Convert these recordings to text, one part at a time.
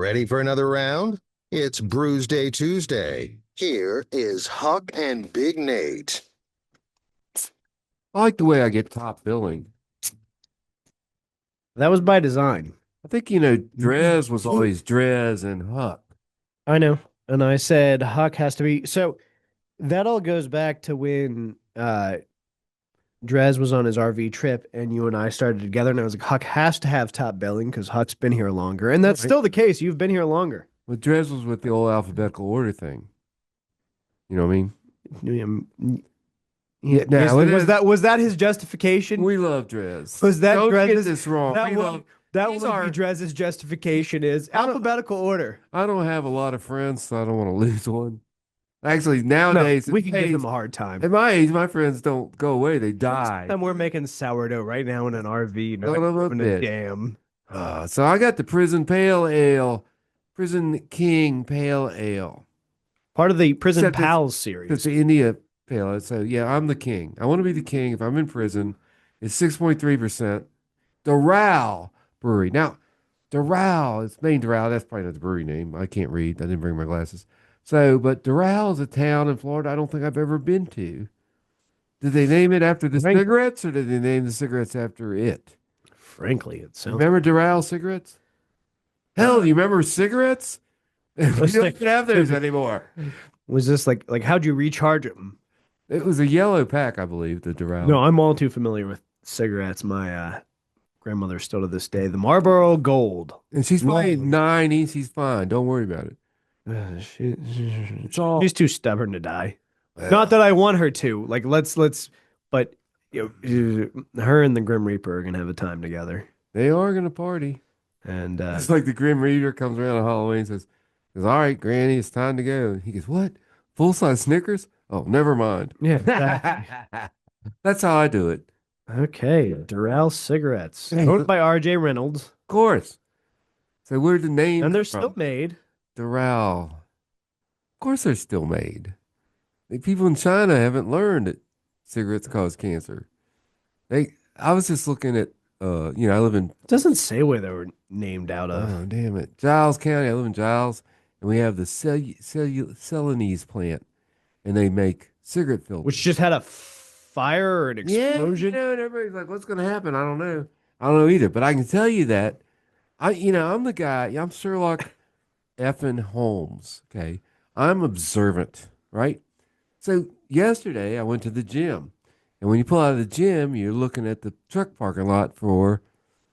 Ready for another round? It's Brewsday Tuesday. Here is Huck and Big Nate. I like the way I get top billing. That was by design. I think, Drez was always Drez and Huck. I know. And I said Huck has to be. So that all goes back to when Drez was on his RV trip and you and I started together. And I was like, Huck has to have top billing because Huck's been here longer. And that's Right. still the case. You've been here longer. Well, Drez was with the old alphabetical order thing. You know what I mean? Yeah, Now, was that his justification? we love Drez. Was that Don't get Drez's this wrong. that We would love, that these would are, be Drez's justification is alphabetical order. I don't have a lot of friends, so I don't want to lose one. Actually, No, nowadays, we can give them a hard time. at my age, my friends don't go away. They die. And we're making sourdough right now in an RV, not Son of a in a bitch. dam. So I got the Prison Pale Ale, Prison King Pale Ale. Part of the Prison Except Pals It's series. the India Pale Ale. So yeah, I'm the king. I want to be the king if I'm in prison. It's 6.3%. Doral Brewery. Now, Doral, it's named Doral. That's probably not the brewery name. I can't read. I didn't bring my glasses. So, but Doral is a town in Florida I don't think I've ever been to. Did they name it after the cigarettes or did they name the cigarettes after it? Frankly, it sounds. Remember Doral cigarettes? Hell, do you remember cigarettes? We don't have those anymore. Was this like how'd you recharge them? It was a yellow pack, I believe, the Doral. No, I'm all too familiar with cigarettes. My grandmother still to this day, the Marlboro Gold. And she's probably 90. She's fine. Don't worry about it. She's too stubborn to die. Not that I want her to. Like let's but her and the Grim Reaper are gonna have a time together. They are gonna party. And It's like the Grim Reaper comes around on Halloween and says, all right, Granny, it's time to go. He goes, what? Full-size Snickers? Oh, never mind. yeah, exactly. That's how I do it. Okay, Doral cigarettes, owned by R.J. Reynolds, Of course. So where'd the name and they're come still from? made. Doral. Of course they're still made. The people in China haven't learned that cigarettes cause cancer. I was just looking at, I live in, It doesn't say where they were named out of. oh, damn it, Giles County. I live in Giles, and we have the Celanese plant, and they make cigarette filters. Which just had a fire or an Yeah, explosion. and everybody's like, what's going to happen? I don't know. I don't know either, but I can tell you that I'm the guy, I'm Sherlock effing Holmes, okay? I'm observant, right? So yesterday I went to the gym, and when you pull out of the gym, you're looking at the truck parking lot for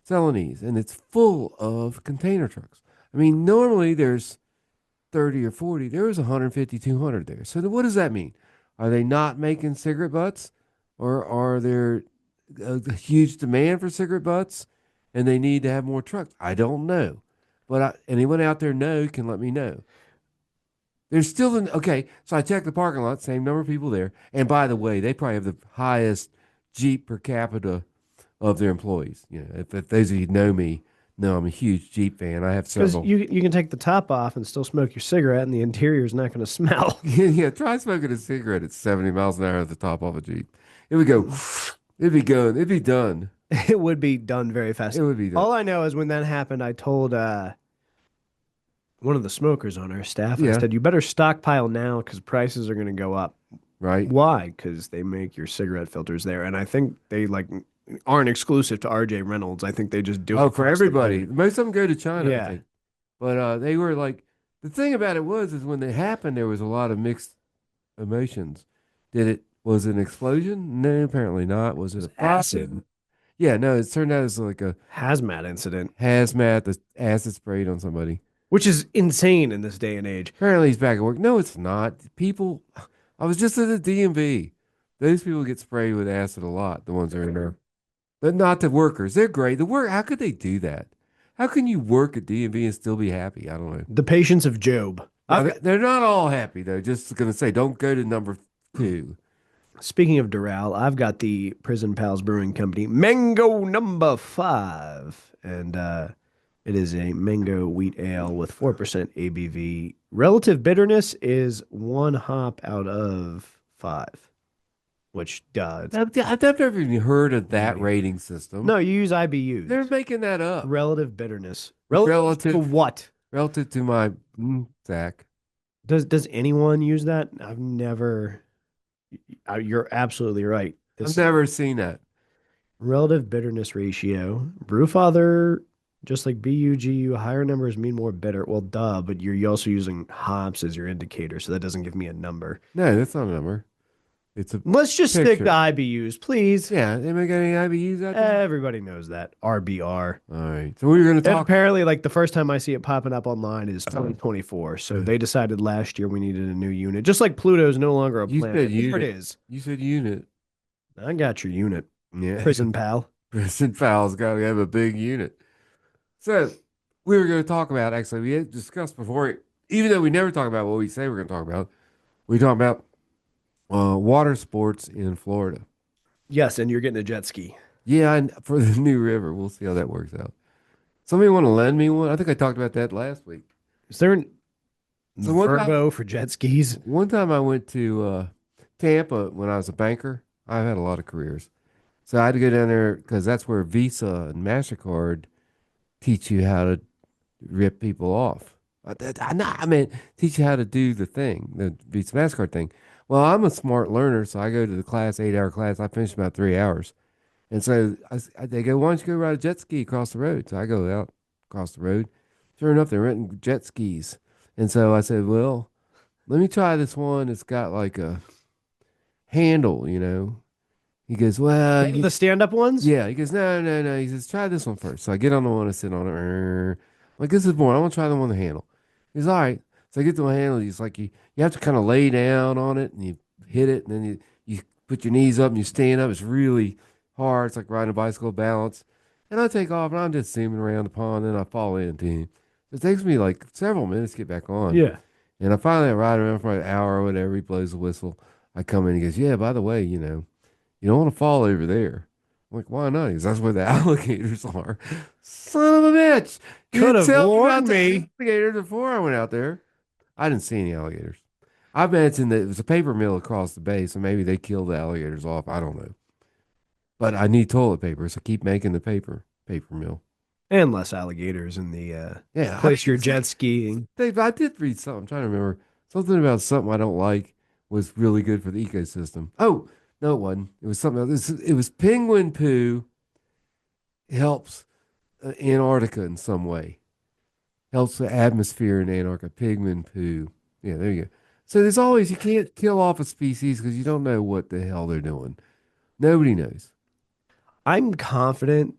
Celanese, and it's full of container trucks. I mean, normally there's 30 or 40. There was 150, 200 there. So what does that mean? Are they not making cigarette butts? Or are there a huge demand for cigarette butts and they need to have more trucks? I don't know. But anyone out there know can let me know. There's still okay. So I checked the parking lot, same number of people there. And by the way, they probably have the highest Jeep per capita of their employees. If those of you know me, know I'm a huge Jeep fan. I have Because several. you can take the top off and still smoke your cigarette, and the interior is not going to smell. Yeah, try smoking a cigarette at 70 miles an hour at the top of a Jeep. It would go, it'd be going, it'd be done. It would be done very fast. It would be done. All I know is when that happened, I told one of the smokers on our staff, I Yeah. said, you better stockpile now because prices are going to go up. Right? Why? Because they make your cigarette filters there. And I think they aren't exclusive to RJ Reynolds. I think they just do Oh, it for across the everybody. board. Most of them go to China, I Yeah. think. But they were like, the thing about it is when it happened, there was a lot of mixed emotions. Was it an explosion? No, apparently not. Was it a fire? Acid. Yeah, no, it turned out as like a Hazmat incident, hazmat, the acid sprayed on somebody. which is insane in this day and age. Apparently he's back at work. No, it's not. People, I was just at the DMV. Those people get sprayed with acid a lot, the ones that are in there. But not the workers. They're great. How could they do that? How can you work at DMV and still be happy? I don't know. The patience of Job. They're not all happy, though. Just going to say, don't go to number 2. Speaking of Doral, I've got the Prison Pals Brewing Company Mango number 5. And it is a mango wheat ale with 4% ABV. Relative bitterness is 1 hop out of 5, which does. I've never even heard of that rating system. No, you use IBUs. They're making that up. Relative bitterness. Relative- to what? relative to my sack. Does anyone use that? I've never. You're absolutely right. I've This never seen that. relative bitterness ratio. Brewfather, just like BUGU, higher numbers mean more bitter. Well, duh, but you're also using hops as your indicator, so that doesn't give me a number. No, that's not a number. It's a Let's just stick to picture. IBUs, please. Yeah, anybody got any IBUs out there? Everybody knows that. RBR. All right. So we were going to And talk. apparently, like the first time I see it popping up online is 2024. So they decided last year we needed a new unit. Just like Pluto's no longer a You planet. said Here it unit. is. You said unit. I got your unit. Yeah. Prison pal. Prison Fowl's got to have a big unit. So we were going to talk about, actually, we had discussed before, even though we never talk about what we say we're going to talk about, we talk about water sports in Florida. Yes, and you're getting a jet ski. Yeah, and for the new river, we'll see how that works out. Somebody want to lend me one? I think I talked about that last week. Is there an So one time, Verbo for jet skis? one time I went to Tampa when I was a banker. I've had a lot of careers. So I had to go down there because that's where Visa and MasterCard teach you how to rip people off. I mean, teach you how to do the thing, the Visa MasterCard thing. Well, I'm a smart learner, so I go to the class, 8-hour class. I finish about 3 hours. And so they go, why don't you go ride a jet ski across the road? So I go out across the road. Sure enough, they're renting jet skis. And so I said, well, let me try this one. It's got like a handle, you know. He goes, well, The stand-up ones? yeah. He goes, no, no, no. He says, try this one first. So I get on the one, I sit on it. I'm like, this is boring. I want to try the one with the handle. He's all right. So I get to the handle. He's like, you have to kind of lay down on it and you hit it. And then you put your knees up and you stand up. It's really hard. It's like riding a bicycle balance. And I take off and I'm just zooming around the pond and I fall into him. It takes me like several minutes to get back on. Yeah. And I finally ride around for an hour or whatever. He blows the whistle. I come in. He goes, yeah, by the way, you know, you don't want to fall over there. I'm like, why not? Because that's where the alligators are. Son of a bitch. You Could didn't have tell me about warned the me. alligators before I went out there. I didn't see any alligators. I mentioned that it was a paper mill across the bay, so maybe they killed the alligators off. I don't know. But I need toilet paper, so keep making the paper mill. And less alligators in the Yeah. place you're jet skiing. Dave, I did read something. I'm trying to remember. Something about something I don't like was really good for the ecosystem. Oh, no, it wasn't. It was something else. It was penguin poo helps Antarctica in some way. Helps the atmosphere in Antarctica. Penguin poo. Yeah, there you go. So there's always, you can't kill off a species because you don't know what the hell they're doing. Nobody knows. I'm confident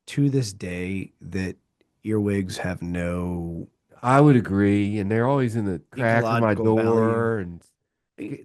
to this day that earwigs have no I would agree. And they're always in the crack of my ecological door value. and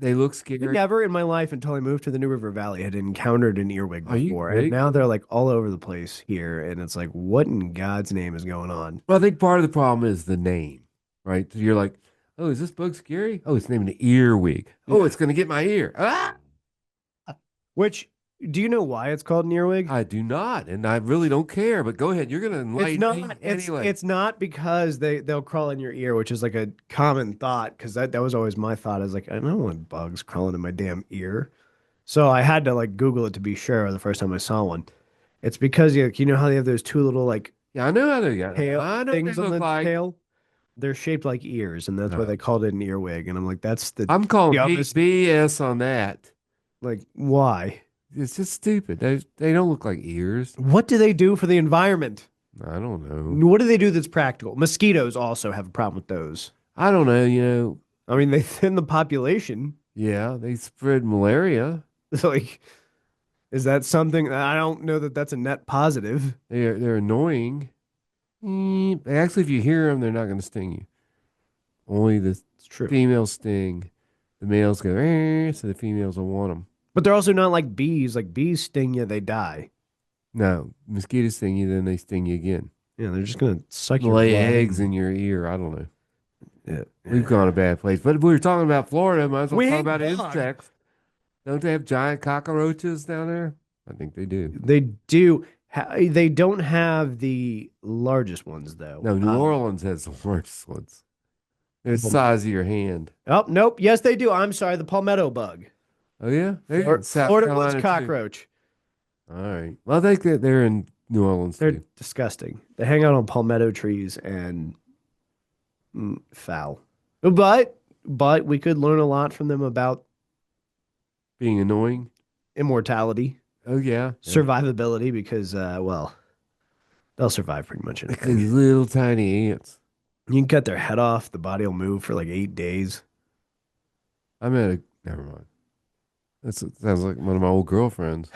they look I scary. never in my life until I moved to the New River Valley had encountered an earwig Are you before. And kidding? now they're like all over the place here. And it's like, what in God's name is going on? Well, I think part of the problem is the name, right? So you're like, oh, is this bug scary? Oh, it's named an earwig. Oh, it's going to get my ear. Ah! Which, do you know why it's called an earwig? I do not, and I really don't care. But go ahead, you're going to It's enlighten not. me anyway. It's not because they'll crawl in your ear, which is like a common thought. Because that was always my thought. I was like, I don't want bugs crawling in my damn ear. So I had to like Google it to be sure the first time I saw one. It's because you know how they have those two little like Yeah, I know how they got. tail I know what things they on look the like. tail. They're shaped like ears, and that's why No. they called it an earwig. And I'm like, that's the I'm calling dumbest- BS on that. like why? It's just stupid. They don't look like ears. What do they do for the environment? I don't know. What do they do that's practical? Mosquitoes also have a problem with those. I don't know. You know, I mean, they thin the population. yeah, they spread malaria. Like, is that something? I don't know that that's a net positive. They're annoying. Actually, if you hear them, they're not going to sting you. Only the It's true. females sting. The males go, "Eh," so the females will want them. But they're also not like bees. Like bees sting you, they die. No, mosquitoes sting you, then they sting you again. Yeah, they're just gonna suck your Lay blood. eggs in your ear. I don't know. Yeah. We've gone a bad place. But if we were talking about Florida, might as well We talk ain't about gone. insects. Don't they have giant cockroaches down there? I think they do. They do. They don't have the largest ones though. No, New Orleans has the worst ones. They're the size of your hand. Oh nope. Yes, they do. I'm sorry. The palmetto bug. Oh, yeah? They're in Florida South woods Carolina, too. cockroach. All right. Well, I think that they're in New Orleans, They're too. disgusting. They hang out on palmetto trees and foul. But we could learn a lot from them about Being annoying. immortality, Oh yeah. survivability, because well, they'll survive pretty much anything. These little tiny ants. You can cut their head off, the body will move for like 8 days. I met a. Never mind. Sounds like one of my old girlfriends.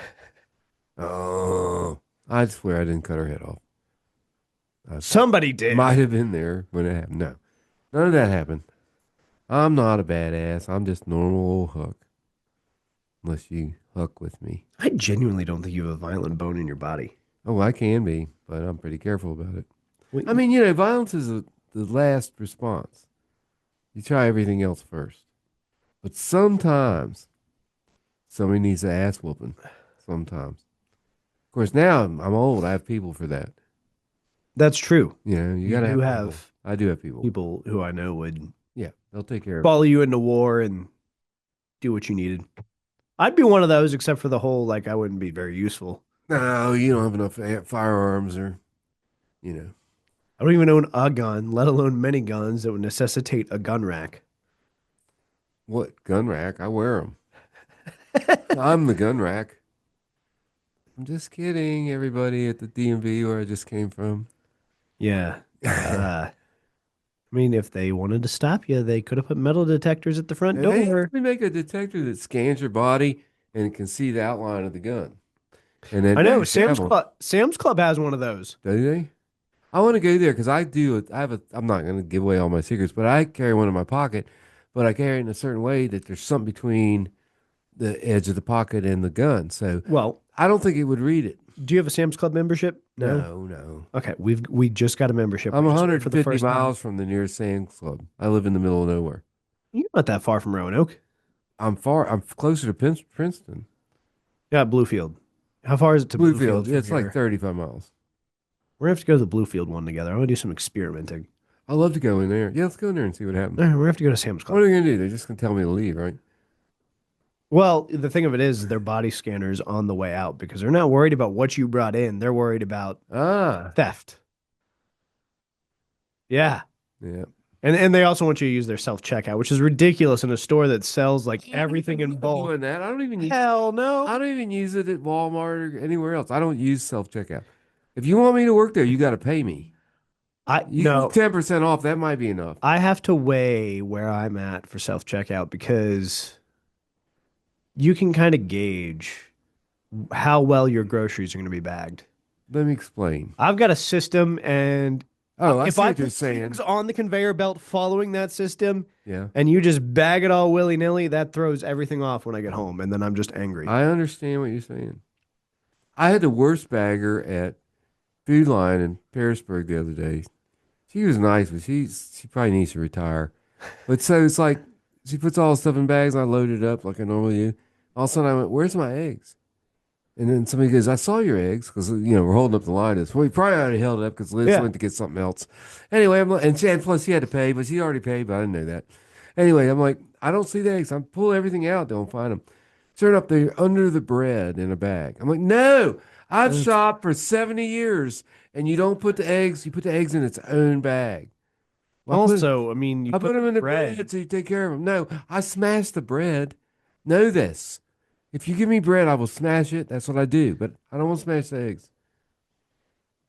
Oh, I swear I didn't cut her head off. I Somebody did. might have been there when it happened. No, none of that happened. I'm not a badass. I'm just normal old Huck. Unless you Huck with me. I genuinely don't think you have a violent bone in your body. Oh, I can be, but I'm pretty careful about it. Wait, I mean, violence is the last response. You try everything else first. But sometimes somebody needs an ass whooping. Sometimes. Of course, now I'm old. I have people for that. that's true. You got to do have have people. I do have people. People who I know would Yeah, they'll take care of it. follow you into war and do what you needed. I'd be one of those, except for the whole like I wouldn't be very useful. No, you don't have enough firearms or, you know. I don't even own a gun, let alone many guns that would necessitate a gun rack. What? Gun rack? I wear them. I'm the gun rack. I'm just kidding, everybody at the DMV where I just came from. Yeah. I mean, if they wanted to stop you, they could have put metal detectors at the front They door. actually make a detector that scans your body and can see the outline of the gun. And then I know they have 'em. Sam's Club has one of those. Do they? I want to go there because I do. I'm not going to give away all my secrets, but I carry one in my pocket. But I carry it in a certain way that there's something between the edge of the pocket and the gun. So Well, I don't think it would read it. do you have a Sam's Club membership? No. Okay, we just got a membership. I'm We just went for the 150 first time. miles from the nearest Sam's Club. I live in the middle of nowhere. You're not that far from Roanoke. I'm far. I'm closer to Princeton. Yeah, Bluefield. How far is it to Bluefield? Bluefield. from It's like here? 35 miles. We're gonna have to go to the Bluefield one together. I want to do some experimenting. I love to go in there. Yeah, let's go in there and see what happens. All right, we're gonna have to go to Sam's What Club. are they going to do? They're just going to tell me to leave, right? Well, the thing of it is, their body scanners on the way out because they're not worried about what you brought in. They're worried about Ah, theft. Yeah. yeah. And they also want you to use their self checkout, which is ridiculous in a store that sells like everything in I'm not bulk. doing that. I don't even use. Hell no. I don't even use it at Walmart or anywhere else. I don't use self checkout. If you want me to work there, you got to pay me. You No. 10% off. That might be enough. I have to weigh where I'm at for self checkout because you can kind of gauge how well your groceries are going to be bagged. Let me explain. I've got a system, and Oh, I if see I what you're put saying. things on the conveyor belt following that system, Yeah, and you just bag it all willy nilly, that throws everything off when I get home, and then I'm just angry. I understand what you're saying. I had the worst bagger at Food Line in Harrisburg the other day. She was nice, but she probably needs to retire. But so it's like she puts all the stuff in bags. And I load it up like I normally do. All of a sudden I went, "Where's my eggs?" And then somebody goes, "I saw your eggs," because we're holding up the line. Well, we probably already held it up because Liz Yeah. went to get something else. Anyway, and plus she had to pay, but she already paid, but I didn't know that. Anyway, I'm like, I don't see the eggs. I'm pull everything out, don't find them. Sure enough, they're under the bread in a bag. I'm like, no, I've shopped for 70 years, and you don't put the eggs. You put the eggs in its own bag. Well, Also, I mean, you I put them in the bread so you take care of them. No, I smashed the bread. Know this. If you give me bread, I will smash it. That's what I do. But I don't want to smash the eggs.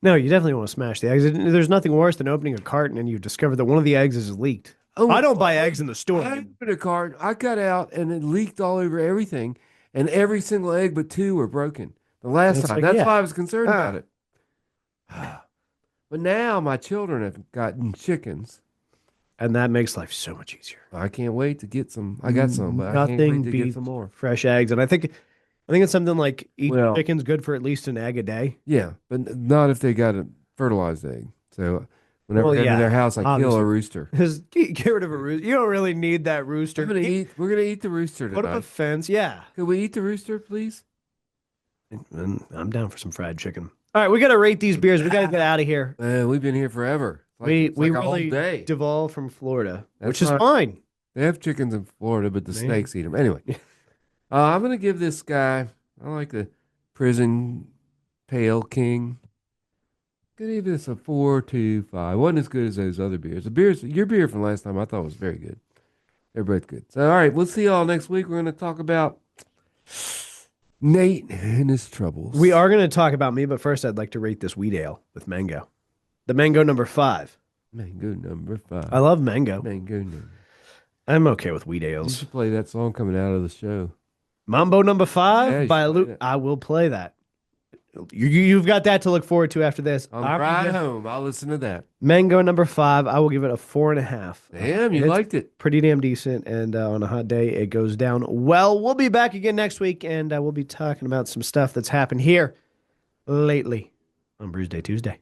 No, you definitely want to smash the eggs. There's nothing worse than opening a carton and you discover that one of the eggs is leaked. Oh, I don't buy eggs in the I store. opened a carton. I got out and it leaked all over everything. And every single egg but two were broken the last It's time. like, That's yeah. why I was concerned Ah. about it. But now my children have gotten chickens. And that makes life so much easier. I can't wait to get some. I got some, but I can't Nothing wait to get beats some more. fresh eggs. And I think it's something like each Well- chicken's good for at least an egg a day. Yeah, but not if they got a fertilized egg. So whenever Well, I go yeah, to their house, I kill obviously. a rooster. Just get rid of a rooster. You don't really need that rooster. We're gonna eat the rooster Put up a tonight. fence. Yeah. Can we eat the rooster, please? And I'm down for some fried chicken. All right, we got to rate these beers. We got to get out of here. We've been here forever. It's We like a whole really day. devolve from Florida, That's which is fine. fine. They have chickens in Florida, but the Man. snakes eat them. Anyway, I'm gonna give this guy. I like the prison pale king. Gonna give this a 4.25. Wasn't as good as those other beers. Your beer from last time I thought was very good. They're both good. So, all right, we'll see y'all next week. We're gonna talk about Nate and his troubles. We are going to talk about me, but first I'd like to rate this wheat ale with mango. The mango number 5. Mango number 5. I love mango. Mango number. I'm okay with wheat You ales. should play that song coming out of the show. Mambo number 5 Yeah, you by should play Luke. that. I will play that. You've got that to look forward to after this. On I'm ride gonna- home, I'll listen to that. Mango number 5. I will give it a 4.5. Damn, you It's liked it. pretty damn decent, and on a hot day, it goes down well. We'll be back again next week, and we'll be talking about some stuff that's happened here lately on Brewsday Tuesday.